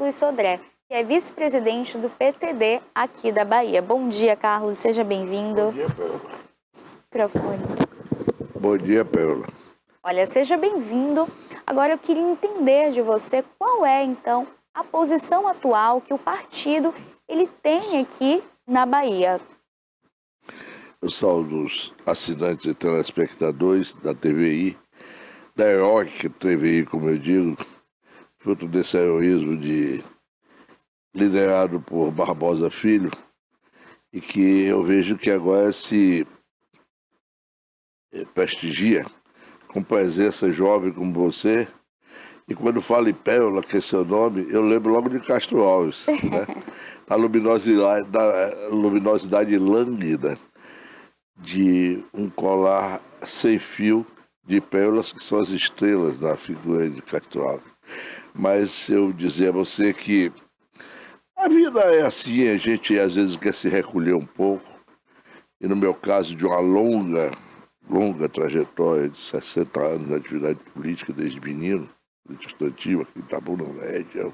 Carlos Sodré, que é vice-presidente do PTD aqui da Bahia. Bom dia, Carlos, seja bem-vindo. Bom dia, Pérola. Microfone. Bom dia, Pérola. Olha, seja bem-vindo. Agora eu queria entender de você qual é, então, a posição atual que o partido ele tem aqui na Bahia. Eu saúdo os assinantes e telespectadores da TVI, da heróica TVI, como eu digo, fruto desse heroísmo liderado por Barbosa Filho, e que eu vejo que agora se prestigia com presença jovem como você. E quando falo em Pérola, que é seu nome, eu lembro logo de Castro Alves, né? A luminosidade lânguida de um colar sem fio de pérolas que são as estrelas da figura de Castro Alves. Mas eu dizer a você que a vida é assim, a gente às vezes quer se recolher um pouco, e no meu caso de uma longa trajetória de 60 anos de atividade política desde menino, política estudantil aqui em Itabuna, na região,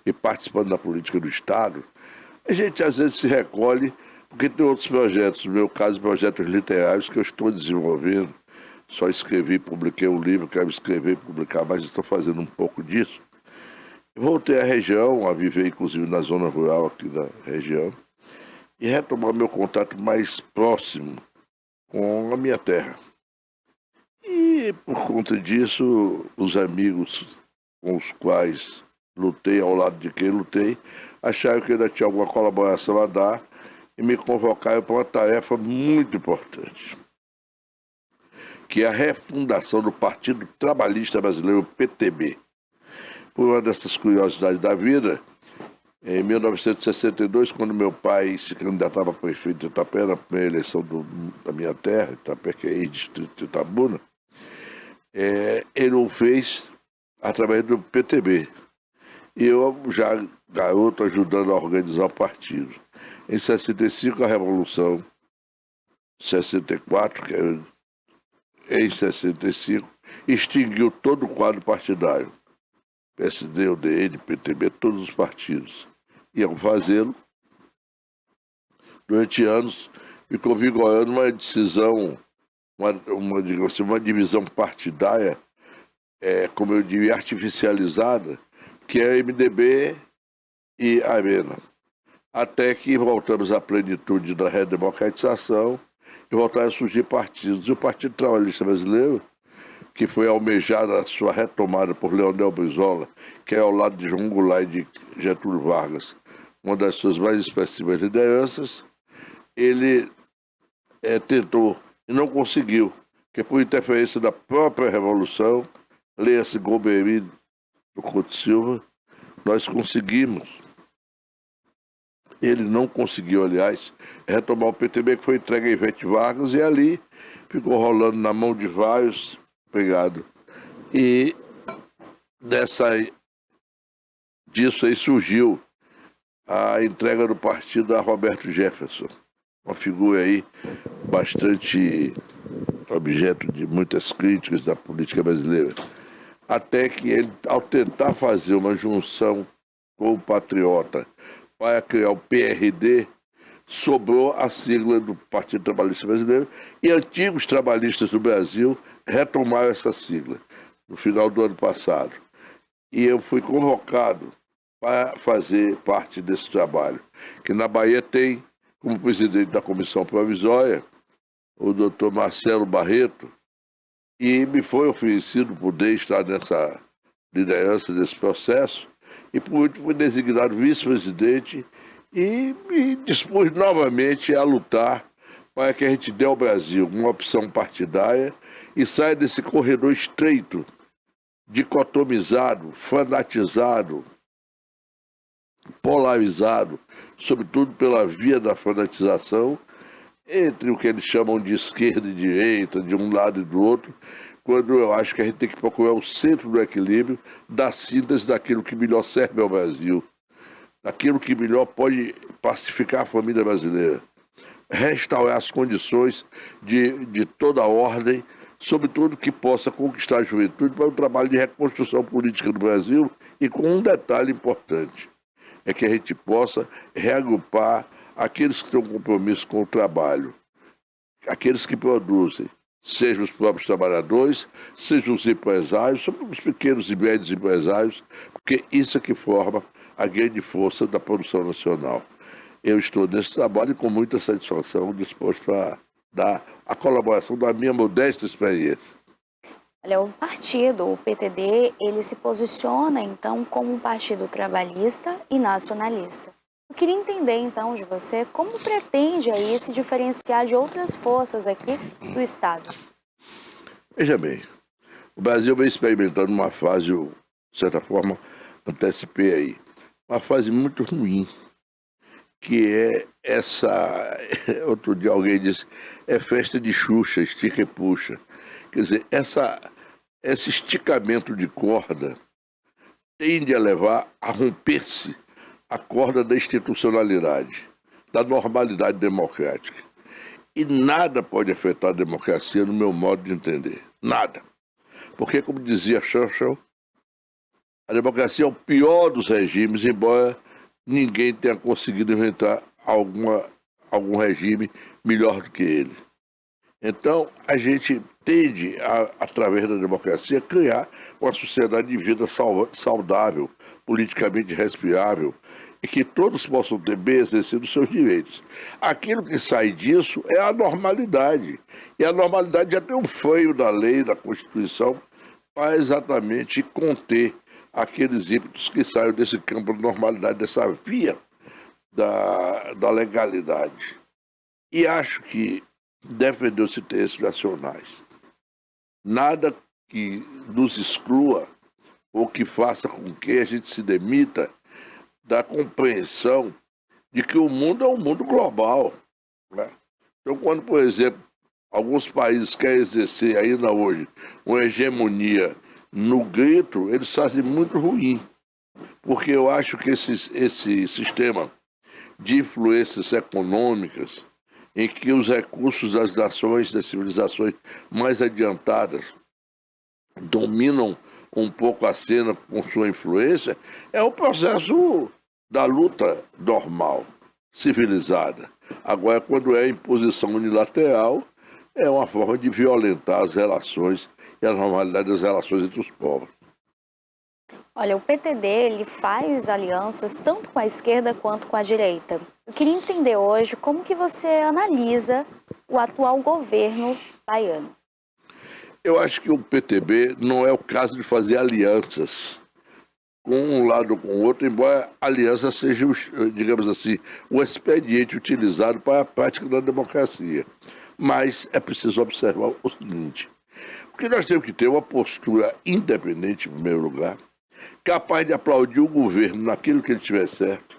e participando da política do Estado, a gente às vezes se recolhe porque tem outros projetos, no meu caso, projetos literários que eu estou desenvolvendo. Só escrevi, publiquei um livro, quero escrever e publicar mais, estou fazendo um pouco disso. Voltei à região, a viver inclusive na zona rural aqui da região, e retomar meu contato mais próximo com a minha terra. E por conta disso, os amigos com os quais lutei, ao lado de quem lutei, acharam que ainda tinha alguma colaboração a dar e me convocaram para uma tarefa muito importante, que é a refundação do Partido Trabalhista Brasileiro, PTB. Por uma dessas curiosidades da vida, em 1962, quando meu pai se candidatava a prefeito de Itapé, na primeira eleição da minha terra, Itapé, que é ex-distrito de Itabuna, ele o fez através do PTB. E eu, já garoto, ajudando a organizar o partido. Em 65, a Revolução, 64, que é em 65, extinguiu todo o quadro partidário. PSD, UDN, PTB, todos os partidos iam fazê-lo. Durante anos, ficou vigorando uma decisão, digamos assim, uma divisão partidária, como eu diria, artificializada, que é MDB e Arena. Até que voltamos à plenitude da redemocratização e voltaram a surgir partidos. E o Partido Trabalhista Brasileiro, que foi almejada a sua retomada por Leonel Brizola, que é ao lado de João Goulart e de Getúlio Vargas, uma das suas mais expressivas lideranças, ele tentou e não conseguiu, que por interferência da própria Revolução, leia-se Golbery do Couto Silva, nós conseguimos. Ele não conseguiu, aliás, retomar o PTB, que foi entregue a Ivete Vargas, e ali ficou rolando na mão de vários, obrigado. E disso aí surgiu a entrega do partido a Roberto Jefferson, uma figura aí bastante objeto de muitas críticas da política brasileira. Até que ele, ao tentar fazer uma junção com o Patriota para criar o PRD, sobrou a sigla do Partido Trabalhista Brasileiro e antigos trabalhistas do Brasil retomaram essa sigla no final do ano passado. E eu fui convocado para fazer parte desse trabalho, que na Bahia tem como presidente da comissão provisória o doutor Marcelo Barreto, e me foi oferecido poder estar nessa liderança desse processo, e por último fui designado vice-presidente e me dispus novamente a lutar para que a gente dê ao Brasil uma opção partidária e saia desse corredor estreito, dicotomizado, fanatizado, polarizado, sobretudo pela via da fanatização, entre o que eles chamam de esquerda e direita, de um lado e do outro, quando eu acho que a gente tem que procurar o centro do equilíbrio, da síntese daquilo que melhor serve ao Brasil, daquilo que melhor pode pacificar a família brasileira, restaurar as condições de toda a ordem, sobretudo que possa conquistar a juventude para o trabalho de reconstrução política do Brasil e com um detalhe importante, é que a gente possa reagrupar aqueles que têm um compromisso com o trabalho, aqueles que produzem, sejam os próprios trabalhadores, sejam os empresários, sobretudo os pequenos e médios empresários, porque isso é que forma a grande força da produção nacional. Eu estou nesse trabalho e com muita satisfação disposto a dar a colaboração da minha modesta experiência. Olha, o partido, o PTB, ele se posiciona, então, como um partido trabalhista e nacionalista. Eu queria entender, então, de você, como pretende aí se diferenciar de outras forças aqui do Estado? Veja bem, o Brasil vem experimentando uma fase, eu, de certa forma, antecipei aí, uma fase muito ruim, que é essa, outro dia alguém disse, é festa de Xuxa, estica e puxa. Quer dizer, esse esticamento de corda tende a levar a romper-se a corda da institucionalidade, da normalidade democrática. E nada pode afetar a democracia no meu modo de entender. Nada. Porque, como dizia Churchill, a democracia é o pior dos regimes, embora ninguém tenha conseguido inventar algum regime melhor do que ele. Então, a gente tende, através da democracia, criar uma sociedade de vida saudável, politicamente respirável, e que todos possam ter bem exercido seus direitos. Aquilo que sai disso é a normalidade. E a normalidade já tem um freio da lei, da Constituição, para exatamente conter aqueles ímpetos que saem desse campo de normalidade, dessa via da legalidade. E acho que defender os interesses nacionais. Nada que nos exclua ou que faça com que a gente se demita da compreensão de que o mundo é um mundo global. Né? Então, quando, por exemplo, alguns países querem exercer ainda hoje uma hegemonia no grito, eles fazem muito ruim. Porque eu acho que esse sistema de influências econômicas, em que os recursos das nações, das civilizações mais adiantadas dominam um pouco a cena com sua influência, é o processo da luta normal, civilizada. Agora, quando é imposição unilateral, é uma forma de violentar as relações e a normalidade das relações entre os povos. Olha, o PTB, ele faz alianças tanto com a esquerda quanto com a direita. Eu queria entender hoje como que você analisa o atual governo baiano. Eu acho que o PTB não é o caso de fazer alianças com um lado ou com o outro, embora a aliança seja, digamos assim, o expediente utilizado para a prática da democracia. Mas é preciso observar o seguinte, porque nós temos que ter uma postura independente, em primeiro lugar, capaz de aplaudir o governo naquilo que ele estiver certo,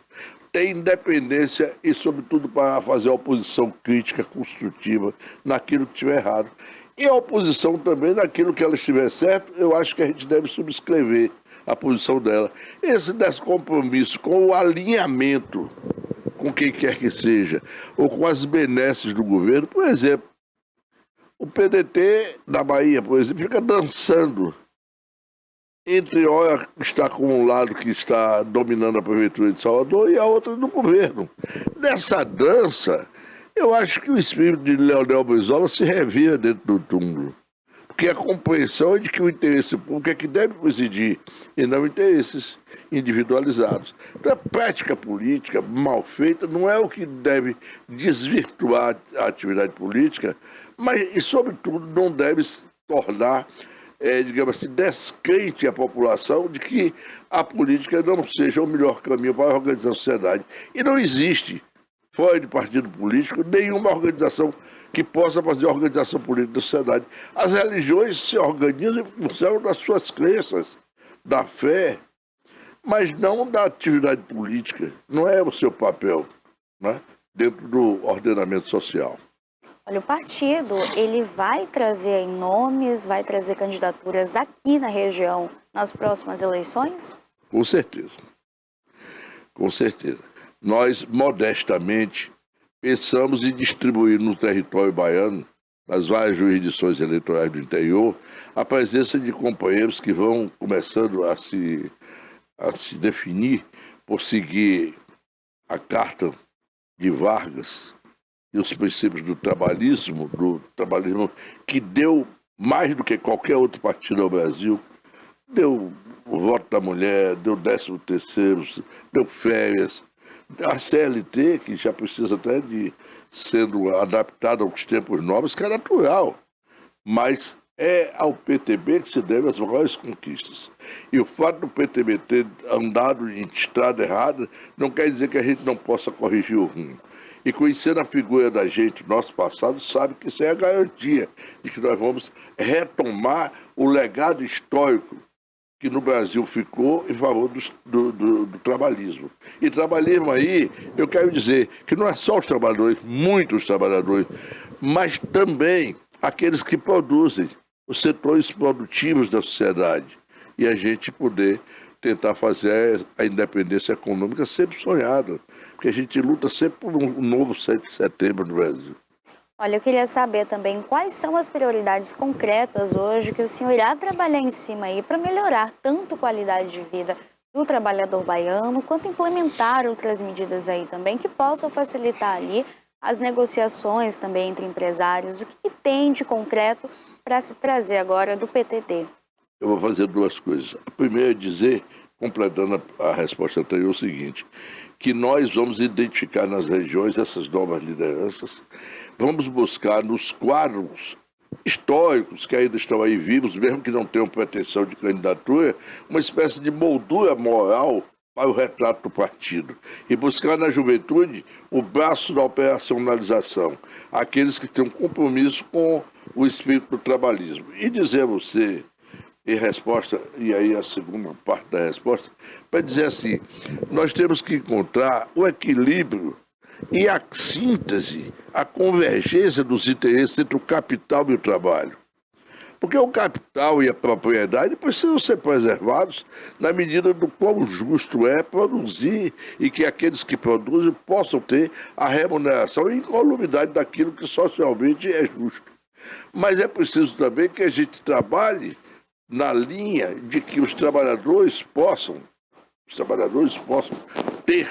ter independência e, sobretudo, para fazer a oposição crítica, construtiva, naquilo que estiver errado. E a oposição também, naquilo que ela estiver certo, eu acho que a gente deve subscrever a posição dela. Esse descompromisso com o alinhamento com quem quer que seja, ou com as benesses do governo, por exemplo, o PDT da Bahia, por exemplo, fica dançando entre hora está com um lado que está dominando a prefeitura de Salvador e a outra do governo. Nessa dança, eu acho que o espírito de Leonel Brizola se revira dentro do túmulo. Porque a compreensão é de que o interesse público é que deve presidir e não interesses individualizados. Então, a prática política mal feita não é o que deve desvirtuar a atividade política, mas, e sobretudo, não deve se tornar digamos assim, descrente à população de que a política não seja o melhor caminho para organizar a sociedade. E não existe, fora de partido político, nenhuma organização que possa fazer a organização política da sociedade. As religiões se organizam em função das suas crenças, da fé, mas não da atividade política. Não é o seu papel, né, dentro do ordenamento social. Olha, o partido, ele vai trazer nomes, vai trazer candidaturas aqui na região nas próximas eleições? Com certeza. Com certeza. Nós, modestamente, pensamos em distribuir no território baiano nas várias jurisdições eleitorais do interior, a presença de companheiros que vão começando a se definir por seguir a Carta de Vargas e os princípios do trabalhismo que deu mais do que qualquer outro partido ao Brasil, deu o voto da mulher, deu 13º, deu férias, a CLT, que já precisa até de sendo adaptada aos tempos novos, que é natural, mas é ao PTB que se deve as maiores conquistas. E o fato do PTB ter andado em estrada errada não quer dizer que a gente não possa corrigir o rumo. E conhecendo a figura da gente, nosso passado, sabe que isso é a garantia de que nós vamos retomar o legado histórico que no Brasil ficou em favor do trabalhismo. E trabalhismo aí, eu quero dizer que não é só os trabalhadores, muitos trabalhadores, mas também aqueles que produzem, os setores produtivos da sociedade. E a gente poder tentar fazer a independência econômica sempre sonhada, porque a gente luta sempre por um novo 7 de setembro no Brasil. Olha, eu queria saber também quais são as prioridades concretas hoje que o senhor irá trabalhar em cima aí para melhorar tanto a qualidade de vida do trabalhador baiano, quanto implementar outras medidas aí também que possam facilitar ali as negociações também entre empresários. O que tem de concreto para se trazer agora do PTD? Eu vou fazer duas coisas. A primeira é dizer, completando a resposta anterior, o seguinte, que nós vamos identificar nas regiões essas novas lideranças, vamos buscar nos quadros históricos que ainda estão aí vivos, mesmo que não tenham pretensão de candidatura, uma espécie de moldura moral para o retrato do partido. E buscar na juventude o braço da operacionalização, aqueles que têm um compromisso com o espírito do trabalhismo. E dizer a você, em resposta, e aí a segunda parte da resposta, para dizer assim, nós temos que encontrar o equilíbrio e a síntese, a convergência dos interesses entre o capital e o trabalho. Porque o capital e a propriedade precisam ser preservados na medida do quão justo é produzir e que aqueles que produzem possam ter a remuneração e incolumidade daquilo que socialmente é justo. Mas é preciso também que a gente trabalhe na linha de que os trabalhadores possam ter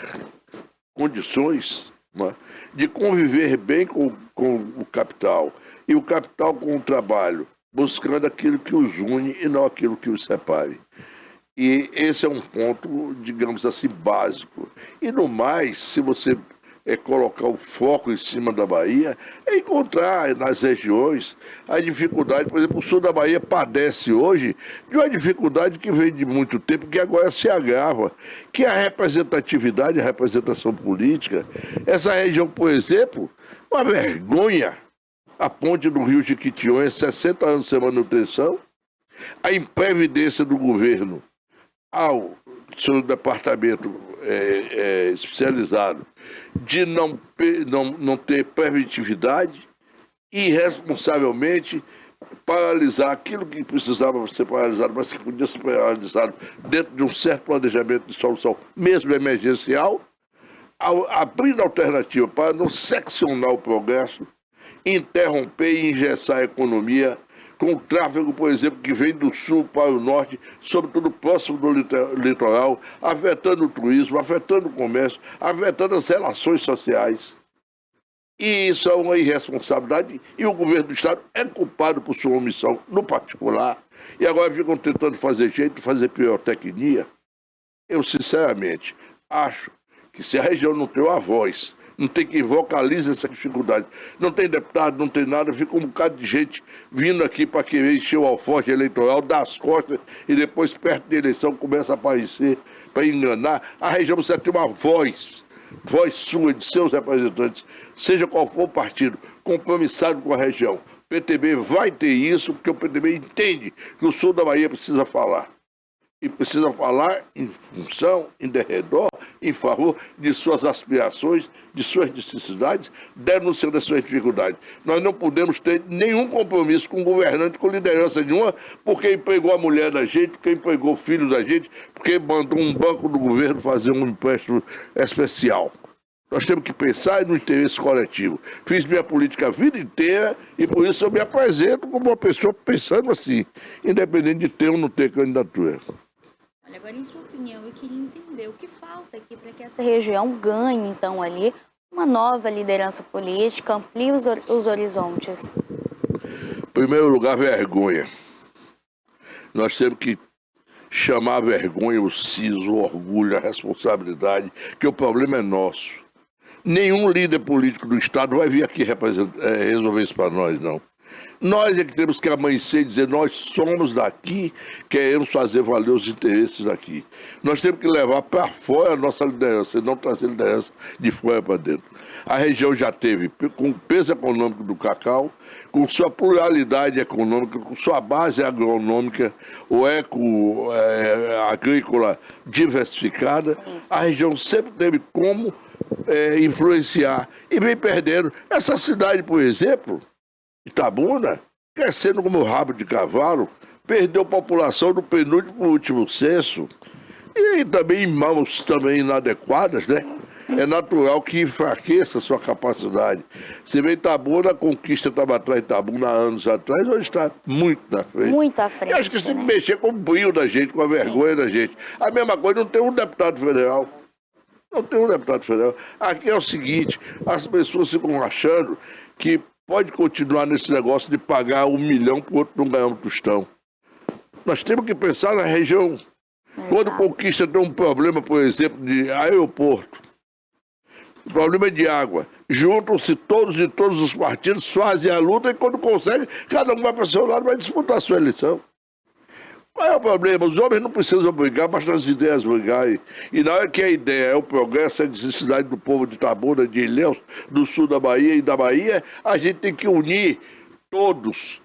condições, né, de conviver bem com o capital e o capital com o trabalho, buscando aquilo que os une e não aquilo que os separe. E esse é um ponto, digamos assim, básico. E no mais, se você colocar o foco em cima da Bahia, é encontrar nas regiões a dificuldade. Por exemplo, o sul da Bahia padece hoje de uma dificuldade que vem de muito tempo, que agora se agrava, que é a representatividade, a representação política. Essa região, por exemplo, uma vergonha, a ponte do Rio Jequitinhonha, 60 anos sem manutenção, a imprevidência do governo ao seu departamento especializado de não ter preventividade e irresponsavelmente paralisar aquilo que precisava ser paralisado, mas que podia ser paralisado dentro de um certo planejamento de solução, mesmo emergencial, abrindo alternativa para não seccionar o progresso, interromper e engessar a economia com o tráfego, por exemplo, que vem do sul para o norte, sobretudo próximo do litoral, afetando o turismo, afetando o comércio, afetando as relações sociais. E isso é uma irresponsabilidade, e o governo do Estado é culpado por sua omissão no particular, e agora ficam tentando fazer jeito, fazer pirotecnia. Eu, sinceramente, acho que se a região não tem uma voz, não tem quem vocalize essa dificuldade, não tem deputado, não tem nada, fica um bocado de gente vindo aqui para querer encher o alforje eleitoral, dar as costas e depois, perto da eleição, começa a aparecer para enganar. A região precisa ter uma voz sua, de seus representantes, seja qual for o partido, compromissado com a região. O PTB vai ter isso, porque o PTB entende que o sul da Bahia precisa falar. E precisa falar em função, em derredor, em favor de suas aspirações, de suas necessidades, denunciando as suas dificuldades. Nós não podemos ter nenhum compromisso com o governante, com liderança nenhuma, porque empregou a mulher da gente, porque empregou o filho da gente, porque mandou um banco do governo fazer um empréstimo especial. Nós temos que pensar no interesse coletivo. Fiz minha política a vida inteira e por isso eu me apresento como uma pessoa pensando assim, independente de ter ou não ter candidatura. Olha, agora em sua opinião, eu queria entender o que falta aqui para que essa região ganhe, então, ali, uma nova liderança política, amplie os horizontes. Em primeiro lugar, vergonha. Nós temos que chamar a vergonha, o siso, o orgulho, a responsabilidade, que o problema é nosso. Nenhum líder político do Estado vai vir aqui resolver isso para nós, não. Nós é que temos que amanhecer e dizer, nós somos daqui, queremos fazer valer os interesses daqui. Nós temos que levar para fora a nossa liderança, e não trazer liderança de fora para dentro. A região já teve, com o peso econômico do cacau, com sua pluralidade econômica, com sua base agronômica, o agrícola diversificada, sim, a região sempre teve como influenciar e vem perdendo. Essa cidade, por exemplo, Itabuna, crescendo como rabo de cavalo, perdeu população no penúltimo para o último censo, e também em mãos também inadequadas, né? É natural que enfraqueça a sua capacidade. Você vê Itabuna, a conquista estava atrás de Itabuna há anos atrás, hoje está muito na frente. Muito à frente, e acho que isso tem que mexer com o brilho da gente, com a vergonha da gente. A mesma coisa, não tem um deputado federal. Não tem um deputado federal. Aqui é o seguinte, as pessoas ficam achando que pode continuar nesse negócio de pagar 1 milhão para o outro não ganhar um tostão. Nós temos que pensar na região. Quando conquista tem um problema, por exemplo, de aeroporto, o problema é de água. Juntam-se todos e todos os partidos, fazem a luta e quando consegue, cada um vai para o seu lado e vai disputar a sua eleição. Qual é o problema? Os homens não precisam brigar, basta as ideias brigarem. E na hora que a ideia é o progresso, a necessidade do povo de Itabuna, de Ilhéus, do sul da Bahia e da Bahia, a gente tem que unir todos,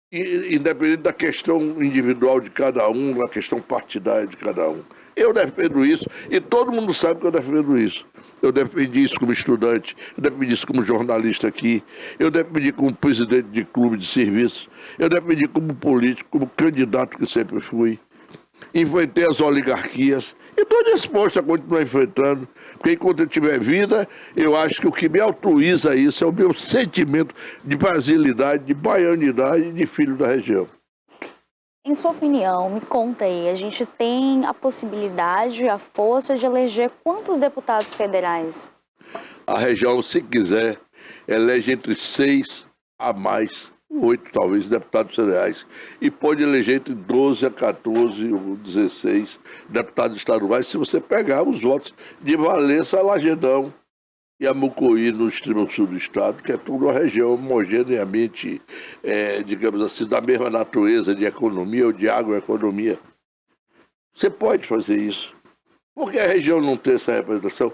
independente da questão individual de cada um, da questão partidária de cada um. Eu defendo isso e todo mundo sabe que eu defendo isso. Eu defendi isso como estudante, eu defendi isso como jornalista aqui, eu defendi como presidente de clube de serviço, eu defendi como político, como candidato que sempre fui. Enfrentei as oligarquias e estou disposto a continuar enfrentando, porque enquanto eu tiver vida, eu acho que o que me autoriza isso é o meu sentimento de brasilidade, de baianidade e de filho da região. Em sua opinião, me conta aí, a gente tem a possibilidade, a força de eleger quantos deputados federais? A região, se quiser, elege entre 6 a mais, 8 talvez, deputados federais. E pode eleger entre 12 a 14 ou 16 deputados estaduais, se você pegar os votos de Valença, Lagedão e a Mucoí, no extremo sul do estado, que é toda uma região homogeneamente, digamos assim, da mesma natureza de economia ou de agroeconomia. Você pode fazer isso. Por que a região não tem essa representação?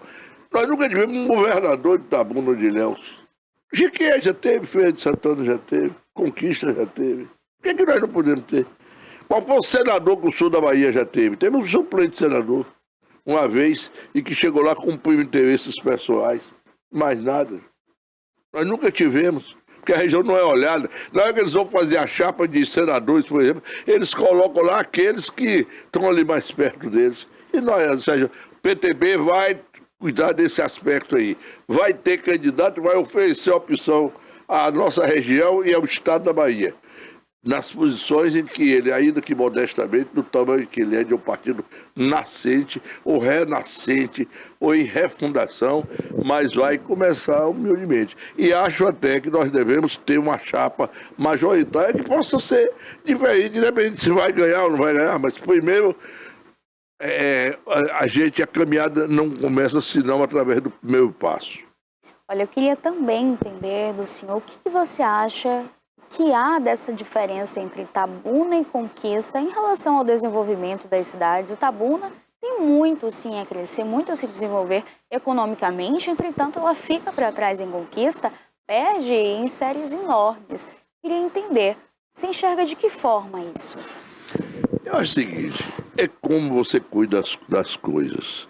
Nós nunca tivemos um governador de Itabuna ou de Ilhéus. Jequié já teve, Feira de Santana já teve, Conquista já teve. Por que nós não podemos ter? Qual foi o senador que o sul da Bahia já teve? Teve um suplente senador, uma vez, e que chegou lá cumprindo interesses pessoais. Mais nada. Nós nunca tivemos, porque a região não é olhada. Na hora que eles vão fazer a chapa de senadores, por exemplo, eles colocam lá aqueles que estão ali mais perto deles. E nós, ou seja, o PTB vai cuidar desse aspecto aí. Vai ter candidato, vai oferecer opção à nossa região e ao estado da Bahia. Nas posições em que ele, ainda que modestamente, do tamanho que ele é de um partido nascente, ou renascente, ou em refundação, mas vai começar humildemente. E acho até que nós devemos ter uma chapa majoritária que possa ser diferente, independente se vai ganhar ou não vai ganhar, mas primeiro a caminhada não começa senão através do primeiro passo. Olha, eu queria também entender do senhor o que você acha que há dessa diferença entre Itabuna e Conquista em relação ao desenvolvimento das cidades. Itabuna tem muito sim a crescer, muito a se desenvolver economicamente, entretanto ela fica para trás em Conquista, perde em séries enormes. Queria entender, você enxerga de que forma isso? Eu acho o seguinte, é como você cuida das coisas.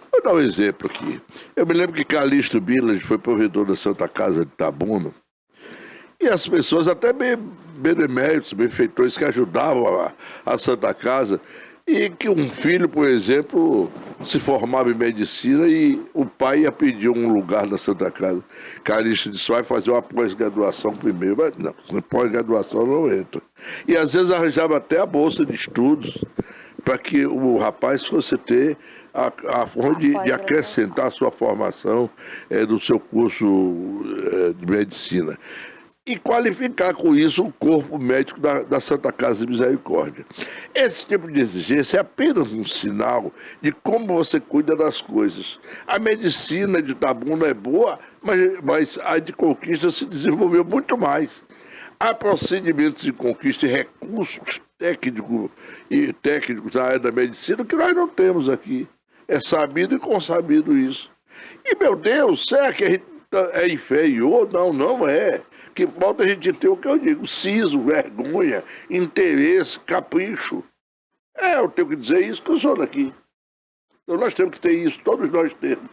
Vou dar um exemplo aqui. Eu me lembro que Calixto Bilas foi provedor da Santa Casa de Itabuna, e as pessoas, até bem beneméritos, benfeitores que ajudavam a Santa Casa, E que um filho, por exemplo, se formava em medicina e o pai ia pedir um lugar na Santa Casa. Calixto disse, vai fazer uma pós-graduação primeiro. Mas não, pós-graduação não entra. E às vezes arranjava até a bolsa de estudos para que o rapaz fosse ter a forma de acrescentar a sua formação do seu curso de medicina. E qualificar com isso o corpo médico da Santa Casa de Misericórdia. Esse tipo de exigência é apenas um sinal de como você cuida das coisas. A medicina de Itabuna é boa, mas a de Conquista se desenvolveu muito mais. Há procedimentos de conquista e recursos técnicos na área da medicina que nós não temos aqui. É sabido e consabido isso. E, meu Deus, será que a gente é inferior? Não, não é. Que falta a gente ter o que eu digo, siso, vergonha, interesse, capricho. Eu tenho que dizer isso que eu sou daqui. Então nós temos que ter isso, todos nós temos.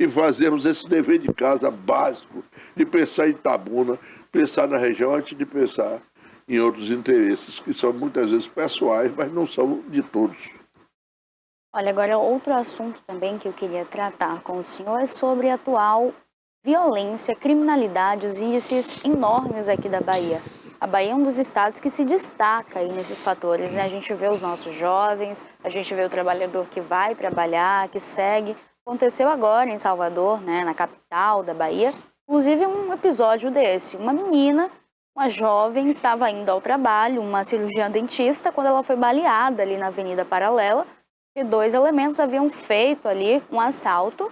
E fazermos esse dever de casa básico, de pensar em Itabuna, pensar na região antes de pensar em outros interesses, que são muitas vezes pessoais, mas não são de todos. Olha, agora outro assunto também que eu queria tratar com o senhor é sobre a atual violência, criminalidade, os índices enormes aqui da Bahia. A Bahia é um dos estados que se destaca aí nesses fatores, né? A gente vê os nossos jovens, a gente vê o trabalhador que vai trabalhar, que segue. Aconteceu agora em Salvador, né, na capital da Bahia, inclusive um episódio desse. Uma menina, uma jovem, estava indo ao trabalho, uma cirurgiã dentista, quando ela foi baleada ali na Avenida Paralela, e 2 elementos haviam feito ali um assalto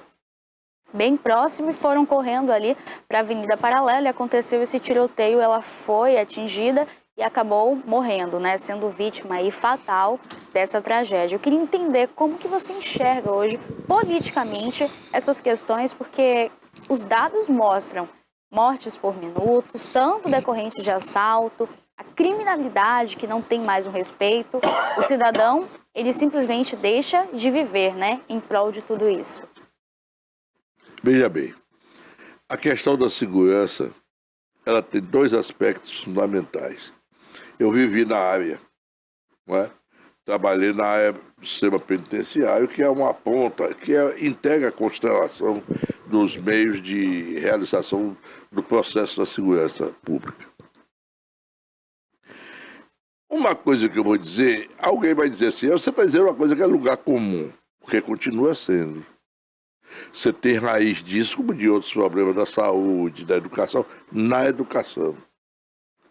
bem próximo e foram correndo ali para a Avenida Paralela e aconteceu esse tiroteio, ela foi atingida e acabou morrendo, né, sendo vítima aí fatal dessa tragédia. Eu queria entender como que você enxerga hoje, politicamente, essas questões, porque os dados mostram mortes por minutos, tanto decorrentes de assalto, a criminalidade que não tem mais um respeito, o cidadão, ele simplesmente deixa de viver, né, em prol de tudo isso. Veja bem, a questão da segurança, ela tem 2 aspectos fundamentais. Eu vivi na área, não é? Trabalhei na área do sistema penitenciário, que é uma ponta, integra a constelação dos meios de realização do processo da segurança pública. Uma coisa que eu vou dizer, alguém vai dizer assim, você está dizendo uma coisa que é lugar comum, porque continua sendo. Você tem raiz disso, como de outros problemas da saúde, da educação, na educação,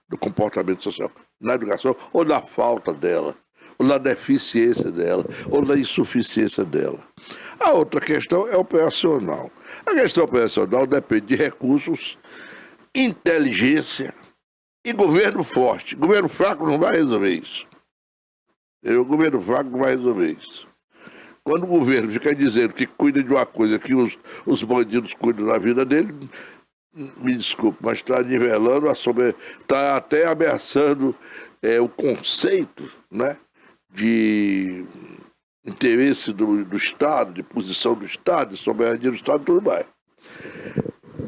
do comportamento social, na educação, ou da falta dela, ou da deficiência dela, ou da insuficiência dela. A outra questão é operacional. A questão operacional depende de recursos, inteligência e governo forte. Governo fraco não vai resolver isso. O governo fraco não vai resolver isso. Quando o governo fica dizendo que cuida de uma coisa que os bandidos cuidam da vida dele, me desculpe, mas está nivelando, está até ameaçando o conceito, né, de interesse do Estado, de posição do Estado, de soberania do Estado, tudo mais.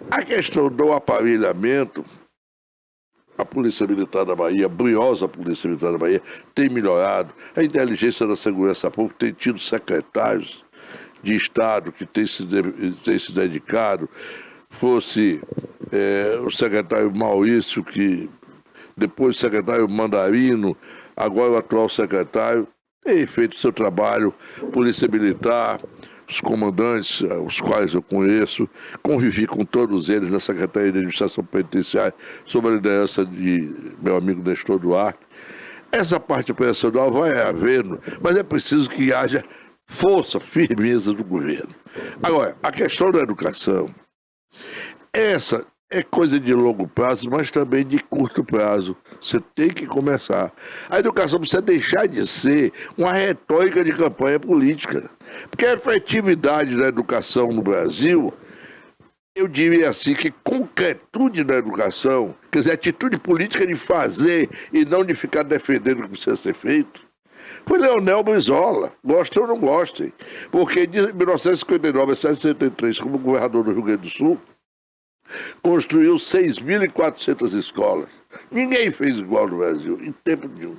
A questão do aparelhamento, a Polícia Militar da Bahia, a briosa Polícia Militar da Bahia, tem melhorado. A inteligência da segurança pública tem tido secretários de Estado que têm se dedicado. Fosse o secretário Maurício, que depois o secretário Mandarino, agora o atual secretário, tem feito seu trabalho. Polícia Militar, os comandantes, os quais eu conheço, convivi com todos eles na Secretaria de Administração Penitenciária, sob a liderança de meu amigo Nestor Duarte. Essa parte operacional vai havendo, mas é preciso que haja força, firmeza do governo. Agora, a questão da educação, essa é coisa de longo prazo, mas também de curto prazo. Você tem que começar. A educação precisa deixar de ser uma retórica de campanha política. Porque a efetividade da educação no Brasil, eu diria assim, que concretude da educação, quer dizer, atitude política de fazer e não de ficar defendendo o que precisa ser feito, foi Leonel Brizola, gostem ou não gostem. Porque de 1959 a 1963, como governador do Rio Grande do Sul, construiu 6.400 escolas. Ninguém fez igual no Brasil, em tempo nenhum.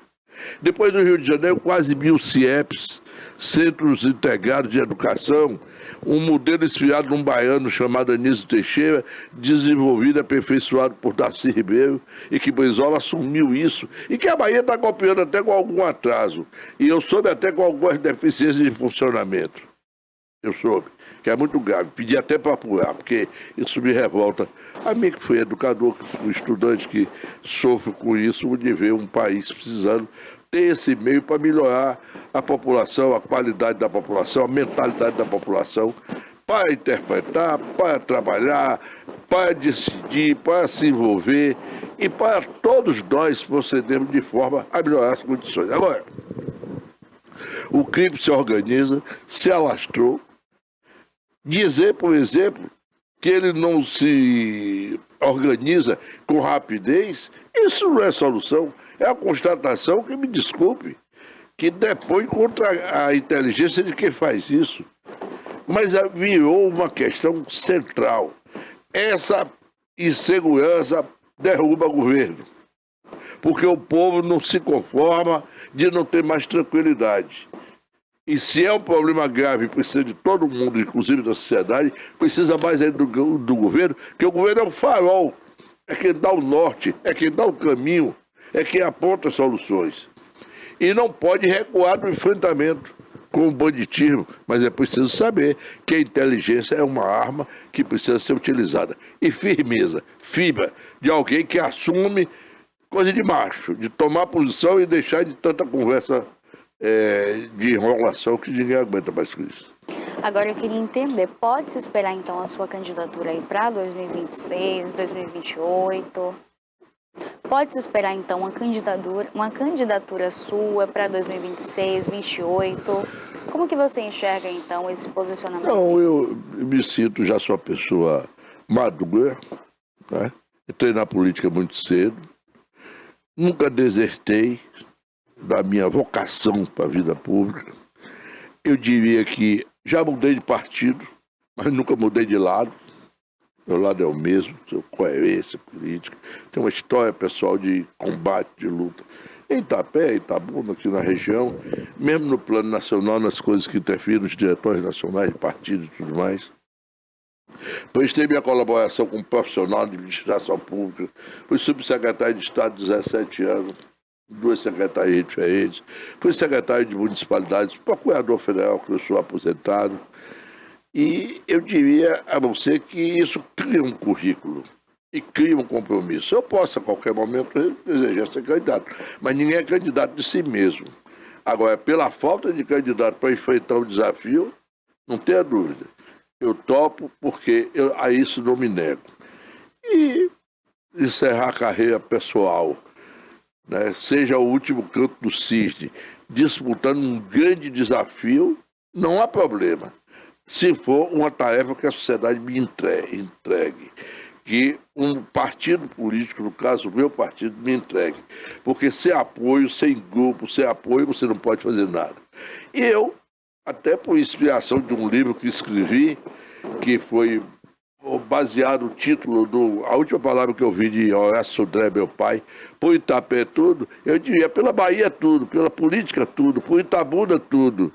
Depois do Rio de Janeiro, quase 1.000 CIEPs, Centros Integrados de Educação, um modelo inspirado num baiano chamado Anísio Teixeira, desenvolvido e aperfeiçoado por Darcy Ribeiro, e que Brizola assumiu isso, e que a Bahia está copiando até com algum atraso, e eu soube até com algumas deficiências de funcionamento. Eu soube, que é muito grave, pedi até para apurar, porque isso me revolta. A mim que fui educador, que fui estudante, que sofro com isso, de ver um país precisando ter esse meio para melhorar a população, a qualidade da população, a mentalidade da população, para interpretar, para trabalhar, para decidir, para se envolver e para todos nós procedermos de forma a melhorar as condições. Agora, o crime se organiza, se alastrou. Dizer, por exemplo, que ele não se organiza com rapidez, isso não é solução. É a constatação que, me desculpe, que depõe contra a inteligência de quem faz isso. Mas virou uma questão central. Essa insegurança derruba o governo, porque o povo não se conforma de não ter mais tranquilidade. E se é um problema grave, precisa de todo mundo, inclusive da sociedade, precisa mais ainda do governo, porque o governo é o farol, é quem dá o norte, é quem dá o caminho, é quem aponta soluções. E não pode recuar no enfrentamento com o banditismo, mas é preciso saber que a inteligência é uma arma que precisa ser utilizada. E firmeza, fibra, de alguém que assume coisa de macho, de tomar posição e deixar de tanta conversa de enrolação que ninguém aguenta mais com isso. Agora eu queria entender, pode-se esperar então a sua candidatura aí para 2026, 2028? Pode-se esperar então uma candidatura sua para 2026, 2028? Como que você enxerga então esse posicionamento? Não, eu me sinto, já sou uma pessoa madura, né? Entrei na política muito cedo, nunca desertei da minha vocação para a vida pública. Eu diria que já mudei de partido, mas nunca mudei de lado. Meu lado é o mesmo, sou coerência política, tenho uma história pessoal de combate, de luta. Em Itapé, Itabuna, aqui na região, mesmo no plano nacional, nas coisas que interferem nos diretórios nacionais de partido e tudo mais. Prestei minha colaboração como profissional de administração pública, fui subsecretário de Estado 17 anos, 2 secretarias diferentes, fui secretário de municipalidades, procurador federal, que eu sou aposentado, e eu diria a você que isso cria um currículo e cria um compromisso. Eu posso a qualquer momento desejar ser candidato, mas ninguém é candidato de si mesmo. Agora, pela falta de candidato para enfrentar o desafio, não tenha dúvida, eu topo porque a isso não me nego. E encerrar a carreira pessoal, né, seja o último canto do cisne, disputando um grande desafio, não há problema. Se for uma tarefa que a sociedade me entregue, que um partido político, no caso o meu partido, me entregue. Porque sem apoio, sem grupo, sem apoio, você não pode fazer nada. E eu, até por inspiração de um livro que escrevi, que foi baseado no título a última palavra que eu vi de Horácio Sodré, meu pai, por Itapé tudo, eu diria pela Bahia tudo, pela política tudo, por Itabuna tudo,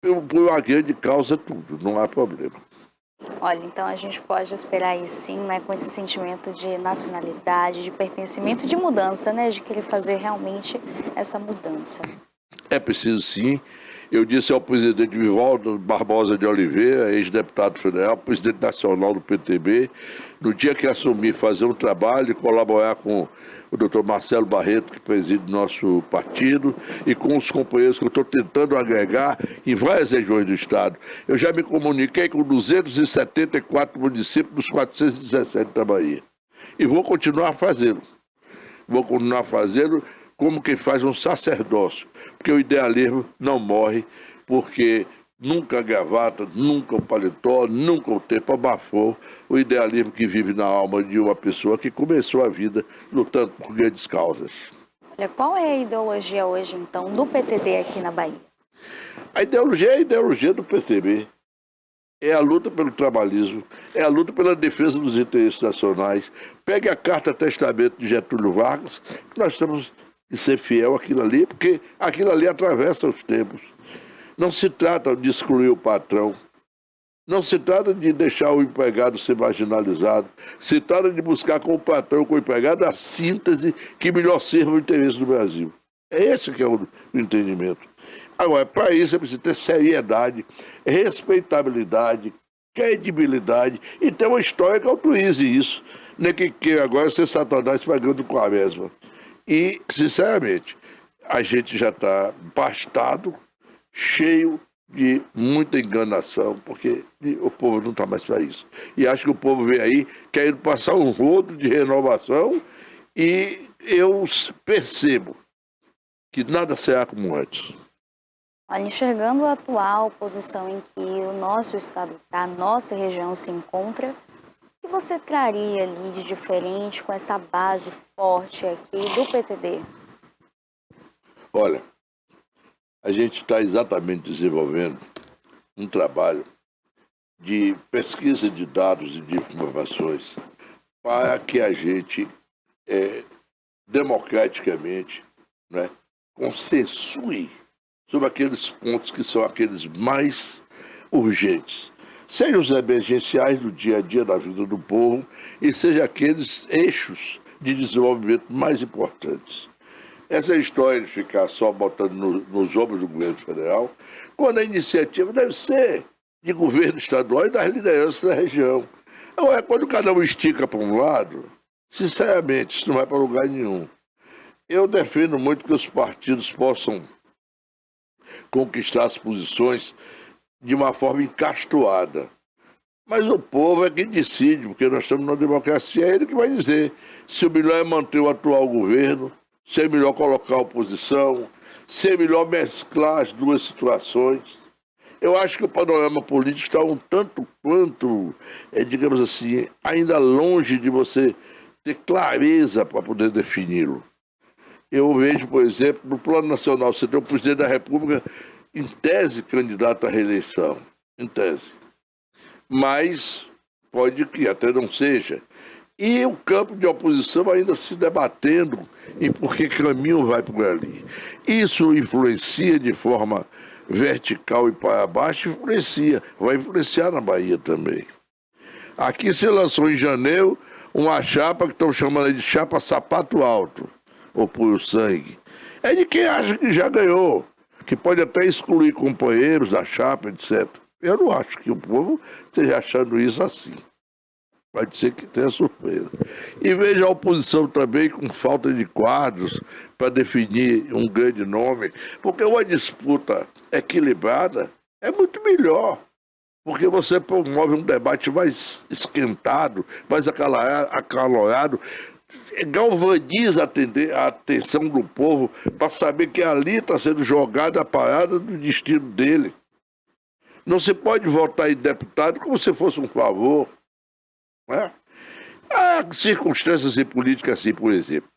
por uma grande causa tudo, não há problema. Olha, então a gente pode esperar aí sim, né, com esse sentimento de nacionalidade, de pertencimento, de mudança, né, de querer fazer realmente essa mudança. É preciso sim. Eu disse ao presidente Vivaldo Barbosa de Oliveira, ex-deputado federal, presidente nacional do PTB, no dia que assumi fazer um trabalho e colaborar com o doutor Marcelo Barreto, que preside nosso partido, e com os companheiros que eu estou tentando agregar em várias regiões do estado. Eu já me comuniquei com 274 municípios dos 417 da Bahia. E vou continuar fazendo. Vou continuar fazendo como quem faz um sacerdócio. Porque o idealismo não morre, porque nunca a gravata, nunca o paletó, nunca o tempo abafou o idealismo que vive na alma de uma pessoa que começou a vida lutando por grandes causas. Olha, qual é a ideologia hoje, então, do PTB aqui na Bahia? A ideologia é a ideologia do PTB. É a luta pelo trabalhismo, é a luta pela defesa dos interesses nacionais. Pegue a Carta Testamento de Getúlio Vargas, que nós estamos de ser fiel àquilo ali, porque aquilo ali atravessa os tempos. Não se trata de excluir o patrão, não se trata de deixar o empregado ser marginalizado, se trata de buscar com o patrão, com o empregado, a síntese que melhor sirva o interesse do Brasil. É esse que é o entendimento. Agora, para isso é preciso ter seriedade, respeitabilidade, credibilidade e ter uma história que autorize isso. Nem que queira agora ser Satanás pagando com a mesma. E, sinceramente, a gente já está bastado, cheio de muita enganação, porque o povo não está mais para isso. E acho que o povo vem aí querendo passar um rodo de renovação e eu percebo que nada será como antes. Olha, enxergando a atual posição em que o nosso estado está, a nossa região se encontra, o que você traria ali de diferente com essa base forte aqui do PTD? Olha, a gente está exatamente desenvolvendo um trabalho de pesquisa de dados e de informações para que a gente, democraticamente, né, consensue sobre aqueles pontos que são aqueles mais urgentes. Sejam os emergenciais do dia a dia da vida do povo e sejam aqueles eixos de desenvolvimento mais importantes. Essa história de ficar só botando nos ombros do governo federal, quando a iniciativa deve ser de governo estadual e das lideranças da região. Agora, quando cada um estica para um lado, sinceramente, isso não vai para lugar nenhum. Eu defendo muito que os partidos possam conquistar as posições de uma forma encastoada. Mas o povo é quem decide, porque nós estamos numa democracia, é ele que vai dizer se o melhor é manter o atual governo, se é melhor colocar a oposição, se é melhor mesclar as duas situações. Eu acho que o panorama político está um tanto quanto, digamos assim, ainda longe de você ter clareza para poder defini-lo. Eu vejo, por exemplo, no plano nacional, você tem o presidente da República, em tese, candidato à reeleição, em tese. Mas pode que até não seja. E o campo de oposição ainda se debatendo em por que caminho vai por ali. Isso influencia de forma vertical e para baixo, influencia. Vai influenciar na Bahia também. Aqui se lançou em janeiro uma chapa que estão chamando de chapa sapato alto, ou puro sangue. É de quem acha que já ganhou, que pode até excluir companheiros da chapa, etc. Eu não acho que o povo esteja achando isso assim. Pode ser que tenha surpresa. E veja a oposição também com falta de quadros para definir um grande nome, porque uma disputa equilibrada é muito melhor, porque você promove um debate mais esquentado, mais acalorado, galvaniza a atenção do povo para saber que ali está sendo jogada a parada do destino dele. Não se pode votar em deputado como se fosse um favor. Né? Há circunstâncias em política assim, por exemplo.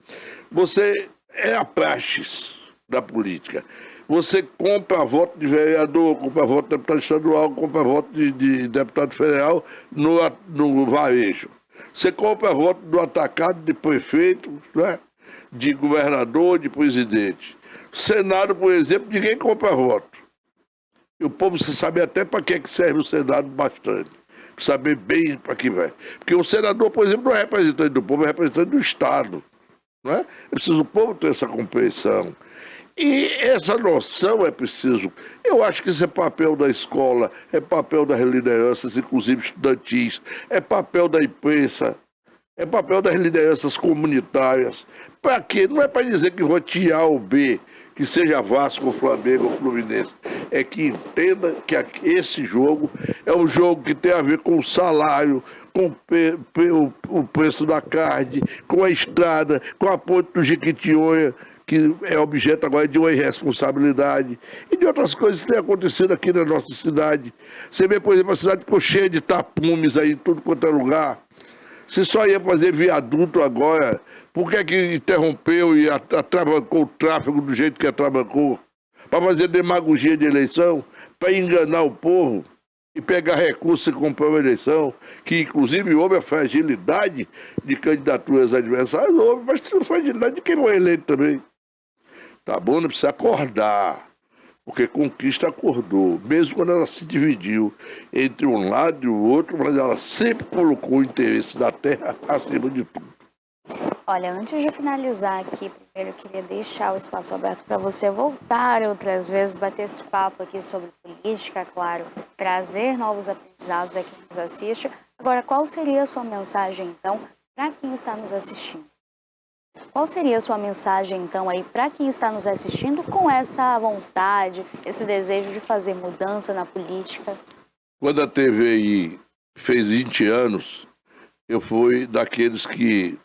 Você é a praxis da política. Você compra voto de vereador, compra voto de deputado estadual, compra voto de deputado federal no varejo. Você compra voto do atacado de prefeito, né? De governador, de presidente. Senado, por exemplo, ninguém compra voto. E o povo precisa saber até para que serve o Senado bastante. Saber bem para que vai. Porque o senador, por exemplo, não é representante do povo, é representante do Estado. Não é? É preciso o povo ter essa compreensão. E essa noção é preciso. Eu acho que isso é papel da escola, é papel das lideranças, inclusive estudantis, é papel da imprensa, é papel das lideranças comunitárias. Para quê? Não é para dizer que vote A ou B, que seja Vasco, Flamengo ou Fluminense. É que entenda que esse jogo é um jogo que tem a ver com o salário, com o preço da carne, com a estrada, com a ponte do Jequitinhonha, que é objeto agora de uma irresponsabilidade, e de outras coisas que têm acontecido aqui na nossa cidade. Você vê, por exemplo, a cidade ficou cheia de tapumes aí, em tudo quanto é lugar. Se só ia fazer viaduto agora, por que que interrompeu e atravancou o tráfego do jeito que atravancou? Para fazer demagogia de eleição, para enganar o povo e pegar recursos e comprar uma eleição, que inclusive houve a fragilidade de candidaturas adversárias, houve, mas fragilidade de quem foi eleito também. Tá bom? Não precisa acordar. Porque conquista acordou, mesmo quando ela se dividiu entre um lado e o outro, mas ela sempre colocou o interesse da terra acima de tudo. Olha, antes de finalizar aqui, primeiro eu queria deixar o espaço aberto para você voltar outras vezes, bater esse papo aqui sobre política, claro, trazer novos aprendizados a quem nos assiste. Agora, qual seria a sua mensagem, então, para quem está nos assistindo? Qual seria a sua mensagem, então, aí para quem está nos assistindo com essa vontade, esse desejo de fazer mudança na política? Quando a TVI fez 20 anos, eu fui daqueles que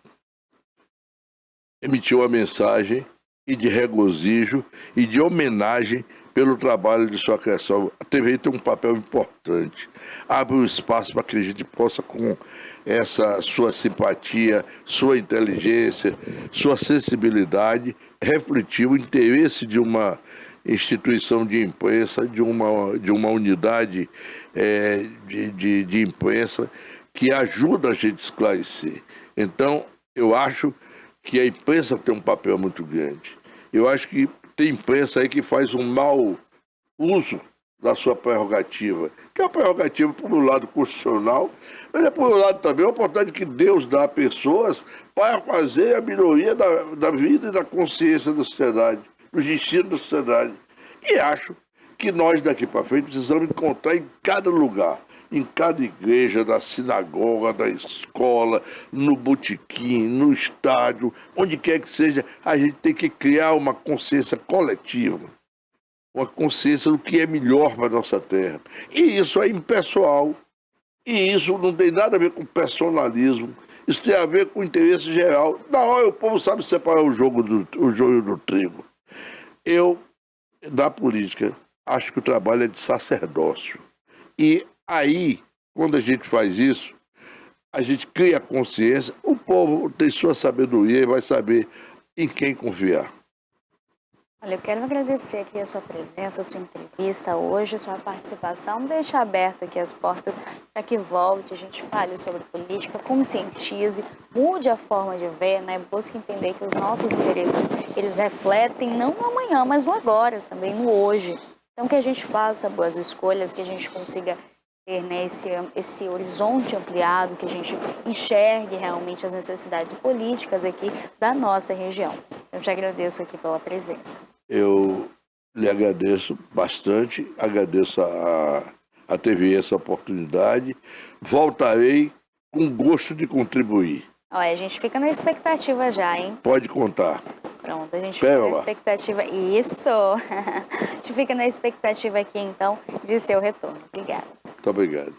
emitiu a mensagem e de regozijo e de homenagem pelo trabalho de sua criação. A TVI tem um papel importante. Abre um espaço para que a gente possa, com essa sua simpatia, sua inteligência, sua sensibilidade, refletir o interesse de uma instituição de imprensa, de uma unidade de imprensa que ajuda a gente a esclarecer. Então, eu acho que a imprensa tem um papel muito grande. Eu acho que tem imprensa aí que faz um mau uso da sua prerrogativa, que é a prerrogativa, por um lado, constitucional, mas é, por um lado, também a oportunidade que Deus dá a pessoas para fazer a melhoria da vida e da consciência da sociedade, do destino da sociedade. E acho que nós, daqui para frente, precisamos encontrar em cada lugar, em cada igreja, na sinagoga, na escola, no botequim, no estádio, onde quer que seja, a gente tem que criar uma consciência coletiva, uma consciência do que é melhor para a nossa terra. E isso é impessoal, e isso não tem nada a ver com personalismo, isso tem a ver com o interesse geral. Na hora o povo sabe separar o joio do trigo. Eu, da política, acho que o trabalho é de sacerdócio. E aí, quando a gente faz isso, a gente cria consciência, o povo tem sua sabedoria e vai saber em quem confiar. Olha, eu quero agradecer aqui a sua presença, a sua entrevista hoje, a sua participação, deixar aberto aqui as portas para que volte, a gente fale sobre política, conscientize, mude a forma de ver, né? Busque entender que os nossos interesses, eles refletem não no amanhã, mas no agora, também no hoje. Então que a gente faça boas escolhas, que a gente consiga ter, né, esse horizonte ampliado, que a gente enxergue realmente as necessidades políticas aqui da nossa região. Eu te agradeço aqui pela presença. Eu lhe agradeço bastante, agradeço a TV essa oportunidade. Voltarei com gosto de contribuir. Olha, a gente fica na expectativa já, hein? Pode contar. Pronto, a gente fica na expectativa. Isso! A gente fica na expectativa aqui, então, de seu retorno. Obrigada. Muito obrigado.